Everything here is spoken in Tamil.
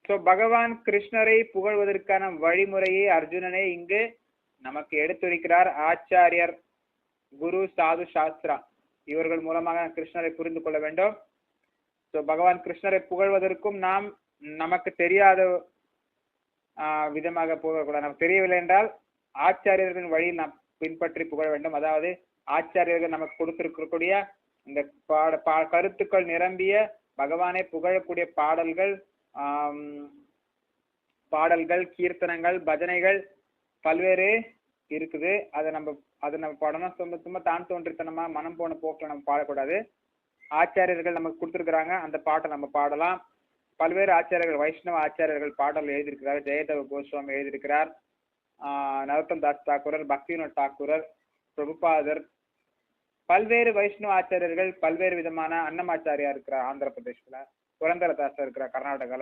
சோ பகவான் கிருஷ்ணரை புகழ்வதற்கான வழிமுறையை அர்ஜுனனே இங்கு நமக்கு எடுத்துரைக்கிறார். ஆச்சாரியர், குரு, சாது, சாஸ்திரா இவர்கள் மூலமாக கிருஷ்ணரை புரிந்து கொள்ள வேண்டும். சோ பகவான் கிருஷ்ணரை புகழ்வதற்கும் நாம் நமக்கு தெரியாத விதமாக போகக்கூடாது. நமக்கு தெரியவில்லை என்றால் ஆச்சாரியர்களின் வழியில் நாம் பின்பற்றி புகழ வேண்டும். அதாவது ஆச்சாரியர்கள் நமக்கு கொடுத்திருக்கக்கூடிய இந்த கருத்துக்கள் நிரம்பிய பகவானை புகழக்கூடிய பாடல்கள், கீர்த்தனங்கள், பஜனைகள் பல்வேறு இருக்குது. அதை நம்ம பாடணும். சும்மா தான் தோன்றித்தனமா மனம் போன போக்கில் நம்ம பாடக்கூடாது. ஆச்சாரியர்கள் நமக்கு கொடுத்துருக்குறாங்க, அந்த பாட்டை நம்ம பாடலாம். பல்வேறு ஆச்சாரியர்கள், வைஷ்ணவ ஆச்சாரியர்கள் பாடல் எழுதியிருக்கிறார். ஜெயதேவ கோஸ்வாமி எழுதியிருக்கிறார். நரோத்தம் தாஸ் தாக்கூரர், பக்திவினோத் தாக்கூரர், பிரபுபாதர், பல்வேறு வைஷ்ணவ ஆச்சாரியர்கள், பல்வேறு விதமான அன்னமாச்சாரியா இருக்கிறார் ஆந்திர பிரதேசத்துல, புரந்தரதாசர் இருக்கிறார் கர்நாடகால.